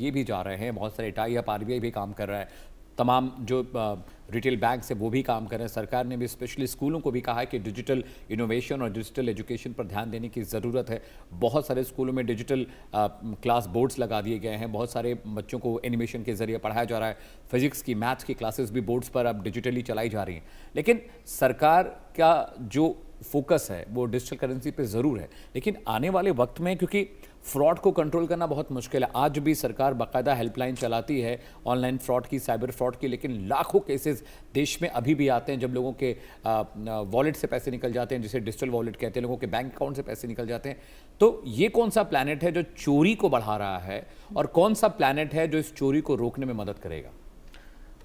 ये भी जा रहे हैं, बहुत सारे टाई अप आरबीआई भी काम कर रहा है, तमाम जो रिटेल बैंक्स है वो भी काम कर रहे हैं। सरकार ने भी स्पेशली स्कूलों को भी कहा है कि डिजिटल इनोवेशन और डिजिटल एजुकेशन पर ध्यान देने की ज़रूरत है। बहुत सारे स्कूलों में डिजिटल क्लास बोर्ड्स लगा दिए गए हैं, बहुत सारे बच्चों को एनिमेशन के जरिए पढ़ाया जा रहा है। फिजिक्स की, मैथ्स की क्लासेस भी बोर्ड्स पर अब डिजिटली चलाई जा रही हैं। लेकिन सरकार का जो फोकस है वो डिजिटल करेंसी पे ज़रूर है, लेकिन आने वाले वक्त में क्योंकि फ्रॉड को कंट्रोल करना बहुत मुश्किल है। आज भी सरकार बाकायदा हेल्पलाइन चलाती है ऑनलाइन फ्रॉड की, साइबर फ्रॉड की, लेकिन लाखों केसेस देश में अभी भी आते हैं जब लोगों के वॉलेट से पैसे निकल जाते हैं, जिसे डिजिटल वॉलेट कहते हैं, लोगों के बैंक अकाउंट से पैसे निकल जाते हैं। तो ये कौन सा प्लैनेट है जो चोरी को बढ़ा रहा है और कौन सा प्लैनेट है जो इस चोरी को रोकने में मदद करेगा?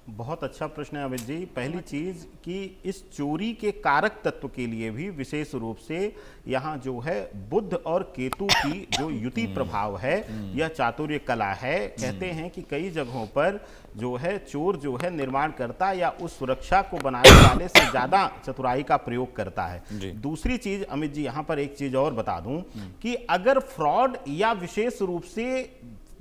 बहुत अच्छा प्रश्न है अमित जी। पहली चीज कि इस चोरी के कारक तत्व के लिए भी विशेष रूप से यहाँ जो है बुध और केतु की जो युति प्रभाव है, यह चातुर्य कला है। कहते हैं कि कई जगहों पर जो है चोर जो है निर्माण करता या उस सुरक्षा को बनाने वाले से ज्यादा चतुराई का प्रयोग करता है। दूसरी चीज अमित जी, यहाँ पर एक चीज और बता दूं कि अगर फ्रॉड या विशेष रूप से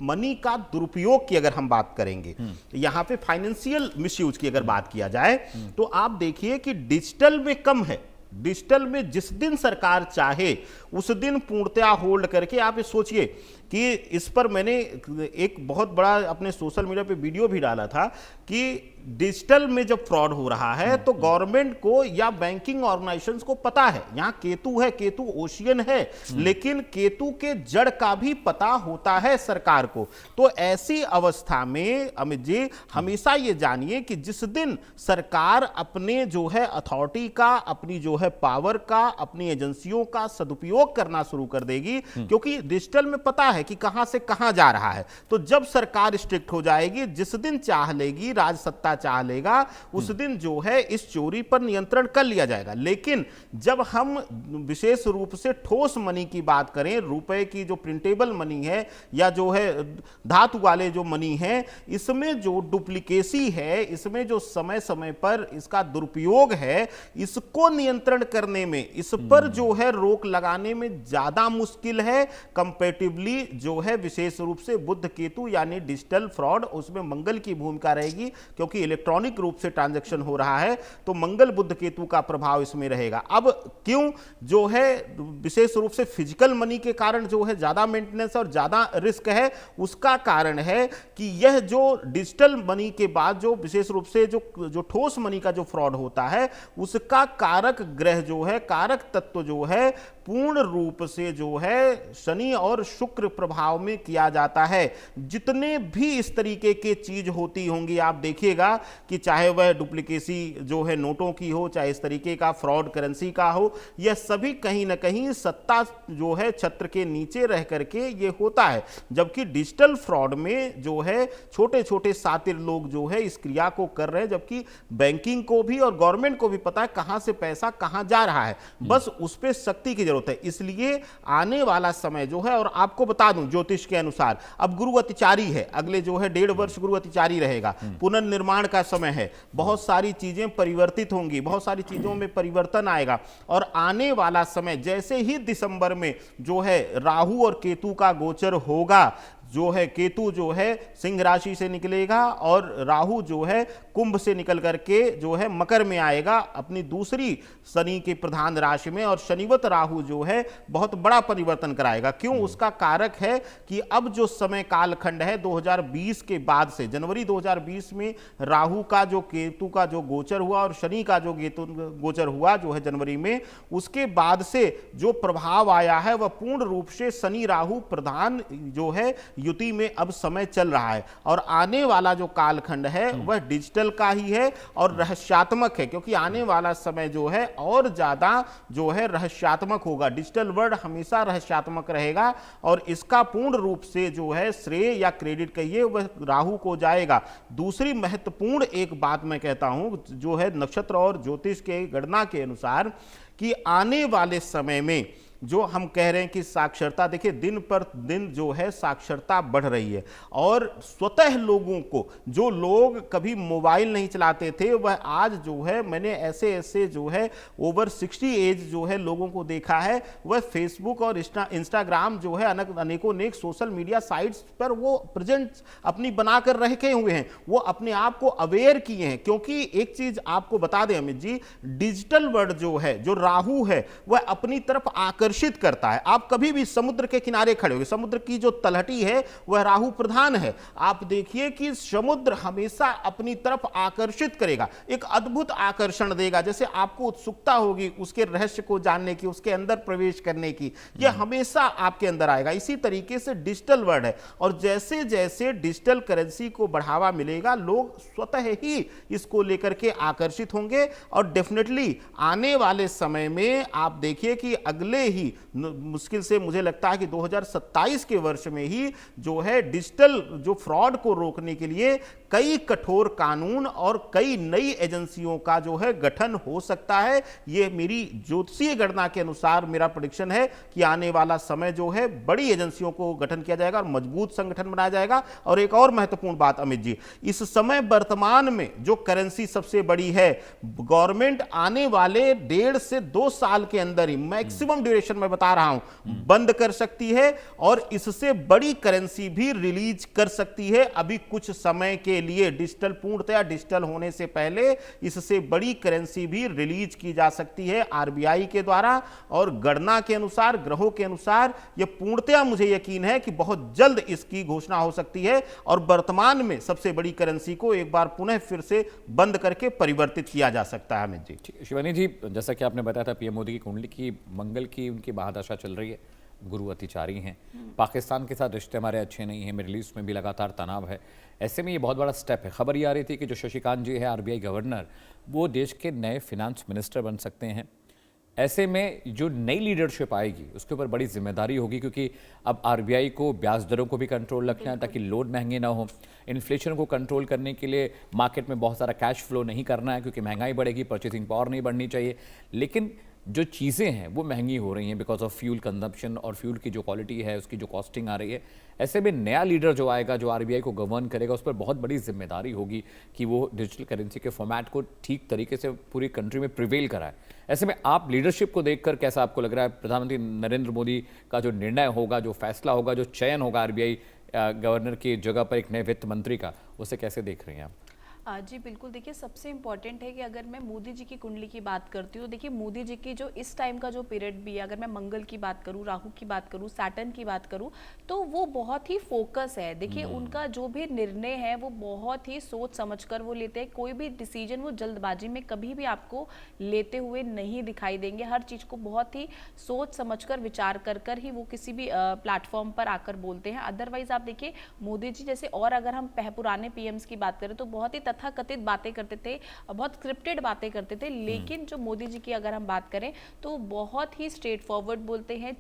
मनी का दुरुपयोग की अगर हम बात करेंगे, यहां पे फाइनेंशियल मिसयूज की अगर बात किया जाए, तो आप देखिए कि डिजिटल में कम है। डिजिटल में जिस दिन सरकार चाहे उस दिन पूर्णतया होल्ड करके, आप ये सोचिए कि इस पर मैंने एक बहुत बड़ा अपने सोशल मीडिया पे वीडियो भी डाला था कि डिजिटल में जब फ्रॉड हो रहा है तो गवर्नमेंट को या बैंकिंग ऑर्गेनाइजेशंस को पता है, यहां केतु है, केतु ओशियन है, लेकिन केतु के जड़ का भी पता होता है सरकार को। तो ऐसी अवस्था में अमित जी हमेशा ये जानिए कि जिस दिन सरकार अपने जो है अथॉरिटी का, अपनी जो है पावर का, अपनी एजेंसियों का सदुपयोग करना शुरू कर देगी, क्योंकि डिजिटल में पता है कि कहां से कहां जा रहा है। तो जब सरकार स्ट्रिक्ट हो जाएगी, जिस दिन चाह लेगी, राज सत्ता चाह लेगा, उस दिन जो है इस चोरी पर नियंत्रण कर लिया जाएगा। लेकिन जब हम विशेष रूप से ठोस मनी की बात करें, रुपए की जो प्रिंटेबल मनी है या जो है धातु वाले जो मनी है, इसमें जो डुप्लीकेसी है, इसमें जो समय समय पर इसका दुरुपयोग है, इसको नियंत्रण करने में, इस पर जो है रोक लगाने में ज्यादा मुश्किल है कंपैरेटिवली जो है विशेष रूप से बुध केतु यानी डिजिटल फ्रॉड। उसमें मंगल की भूमिका रहेगी, क्योंकि इलेक्ट्रॉनिक रूप से ट्रांजैक्शन हो रहा है, तो मंगल बुध केतु का प्रभाव इसमें रहेगा। अब क्यों जो है विशेष रूप से फिजिकल मनी के कारण जो है ज्यादा मेंटेनेंस और ज्यादा रिस्क है, उसका कारण है कि यह जो डिजिटल मनी के बाद जो विशेष रूप से जो ठोस मनी का जो फ्रॉड होता है, उसका कारक ग्रह जो है, कारक तत्व जो है, पूर्ण रूप से जो है शनि और शुक्र प्रभाव में किया जाता है। जितने भी इस तरीके के चीज होती होंगी, आप देखिएगा कि चाहे वह डुप्लीकेसी जो है नोटों की हो, चाहे इस तरीके का फ्रॉड करेंसी का हो, यह सभी कहीं ना कहीं सत्ता जो है छत्र के नीचे रह करके ये होता है। जबकि डिजिटल फ्रॉड में जो है छोटे छोटे सातिर लोग जो है इस क्रिया को कर रहे हैं, जबकि बैंकिंग को भी और गवर्नमेंट को भी पता है कहां से पैसा कहां जा रहा है, बस उस पर सख्ती की जरूरत है। इसलिए आने वाला समय जो है, और आपको बता दूं ज्योतिष के अनुसार अब गुरु अतिचारी है, अगले जो है 1.5 वर्ष गुरु अतिचारी रहेगा, पुनर्निर्माण का समय है, बहुत सारी चीजें परिवर्तित होंगी, बहुत सारी चीजों में परिवर्तन आएगा। और आने वाला समय जैसे ही दिसंबर में जो है राहु और केतु का गोचर होगा, जो है केतु जो है सिंह राशि से निकलेगा और राहु जो है कुंभ से निकल करके जो है मकर में आएगा, अपनी दूसरी शनि के प्रधान राशि में, और शनिवत राहु जो है बहुत बड़ा परिवर्तन कराएगा। क्यों? उसका कारक है कि अब जो समय कालखंड है 2020 के बाद से, जनवरी 2020 में राहु का जो केतु का जो गोचर हुआ और शनि का जो केतु गोचर हुआ जो है जनवरी में, उसके बाद से जो प्रभाव आया है वह पूर्ण रूप से शनि राहु प्रधान जो है युति में अब समय चल रहा है। और आने वाला जो कालखंड है वह डिजिटल का ही है और रहस्यात्मक है, क्योंकि आने वाला समय जो है और ज्यादा जो है रहस्यात्मक होगा। डिजिटल वर्ल्ड हमेशा रहस्यात्मक रहेगा और इसका पूर्ण रूप से जो है श्रेय या क्रेडिट कहिए वह राहु को जाएगा। दूसरी महत्वपूर्ण एक बात मैं कहता हूं जो है नक्षत्र और ज्योतिष के गणना के अनुसार कि आने वाले समय में जो हम कह रहे हैं कि साक्षरता, देखिए दिन पर दिन जो है साक्षरता बढ़ रही है, और स्वतः लोगों को, जो लोग कभी मोबाइल नहीं चलाते थे, वह आज जो है, मैंने ऐसे ऐसे जो है ओवर 60 एज जो है लोगों को देखा है, वह फेसबुक और इंस्टाग्राम जो है अनेकों अनेक सोशल मीडिया साइट्स पर वो प्रेजेंट अपनी बनाकर रखे हुए हैं, वो अपने आप को अवेयर किए हैं। क्योंकि एक चीज आपको बता दें अमित जी, डिजिटल वर्ल्ड जो है, जो राहु है, वह अपनी तरफ आकर्षित करता है। आप कभी भी समुद्र के किनारे खड़े हो, समुद्र की जो तलहटी है वह राहु प्रधान है, आप देखिए कि समुद्र हमेशा अपनी तरफ आकर्षित करेगा, एक अद्भुत आकर्षण देगा, जैसे आपको उत्सुकता होगी उसके रहस्य को जानने की, उसके अंदर प्रवेश करने की, यह हमेशा आपके अंदर आएगा। इसी तरीके से डिजिटल वर्ल्ड है, और जैसे जैसे डिजिटल करेंसी को बढ़ावा मिलेगा, लोग स्वतः ही इसको लेकर के आकर्षित होंगे, और डेफिनेटली आने वाले समय में आप देखिए कि अगले ही मुश्किल से मुझे लगता है कि 2027 के वर्ष में ही जो है डिजिटल जो फ्रॉड को रोकने के लिए कई कठोर कानून और कई नई एजेंसियों का जो है गठन हो सकता है। ये मेरी ज्योतिषीय गणना के अनुसार मेरा प्रेडिक्शन है कि आने वाला समय जो है बड़ी एजेंसियों को गठन किया जाएगा और मजबूत संगठन बनाया जाएगा। और एक और महत्वपूर्ण बात अमित जी, इस समय वर्तमान में जो करेंसी सबसे बड़ी है, गवर्नमेंट आने वाले 1.5 से 2 साल के अंदर ही, मैक्सिमम ड्यूरेशन में बता रहा हूं, बंद कर सकती है, और इससे बड़ी करेंसी भी रिलीज कर सकती है। अभी कुछ समय के लिए डिजिटल, पूर्णतया डिजिटल होने से पहले इससे बड़ी करेंसी भी रिलीज की जा सकती है आरबीआई के द्वारा, और गणना के अनुसार, ग्रहों के अनुसार यह पूर्णतया मुझे यकीन है कि बहुत जल्द इसकी घोषणा हो सकती है, और वर्तमान में सबसे बड़ी करेंसी को एक बार पुनः फिर से बंद करके परिवर्तित किया जा सकता है। अमित जी, शिवानी जी, जैसा कि आपने बताया था, पीएम मोदी की कुंडली की मंगल की उनकी महादशा चल रही है, गुरु अतिचारी हैं, पाकिस्तान के साथ रिश्ते हमारे अच्छे नहीं हैं, मिडिल ईस्ट में भी लगातार तनाव है। ऐसे में ये बहुत बड़ा स्टेप है। खबर ये आ रही थी कि जो शशिकांत जी है आरबीआई गवर्नर, वो देश के नए फिनांस मिनिस्टर बन सकते हैं। ऐसे में जो नई लीडरशिप आएगी उसके ऊपर बड़ी जिम्मेदारी होगी, क्योंकि अब आरबीआई को ब्याज दरों को भी कंट्रोल रखना है ताकि लोड महंगे ना हो। इन्फ्लेशन को कंट्रोल करने के लिए मार्केट में बहुत सारा कैश फ्लो नहीं करना है, क्योंकि महंगाई बढ़ेगी, परचेसिंग पावर नहीं बढ़नी चाहिए। लेकिन जो चीज़ें हैं वो महंगी हो रही हैं बिकॉज ऑफ फ्यूल कंजम्पशन, और फ्यूल की जो क्वालिटी है उसकी जो कॉस्टिंग आ रही है। ऐसे में नया लीडर जो आएगा, जो आरबीआई को गवर्न करेगा, उस पर बहुत बड़ी जिम्मेदारी होगी कि वो डिजिटल करेंसी के फॉर्मेट को ठीक तरीके से पूरी कंट्री में प्रिवेल कराए। ऐसे में आप लीडरशिप को देखकर कैसा आपको लग रहा है, प्रधानमंत्री नरेंद्र मोदी का जो निर्णय होगा, जो फैसला होगा, जो चयन होगा आरबीआई गवर्नर की जगह पर एक नए वित्त मंत्री का, उसे कैसे देख रहे हैं आप? जी बिल्कुल, देखिए सबसे इम्पॉर्टेंट है कि अगर मैं मोदी जी की कुंडली की बात करती हूँ, देखिए मोदी जी की जो इस टाइम का जो पीरियड भी है, अगर मैं मंगल की बात करूँ, राहु की बात करूँ, सैटर्न की बात करूँ, तो वो बहुत ही फोकस है। देखिए उनका जो भी निर्णय है वो बहुत ही सोच समझकर वो लेते हैं। कोई भी डिसीजन वो जल्दबाजी में कभी भी आपको लेते हुए नहीं दिखाई देंगे। हर चीज़ को बहुत ही सोच समझकर, विचार कर ही वो किसी भी प्लेटफॉर्म पर आकर बोलते हैं। अदरवाइज आप देखिए मोदी जी जैसे, और अगर हम पुराने पीएम्स की बात करें तो बहुत ही तथाकथित बातें करते थे, बहुत स्क्रिप्टेड बातें करते थे। लेकिन जो मोदी जी की अगर हम बात करें तो बहुत ही स्ट्रेट फॉरवर्ड बोलते हैं।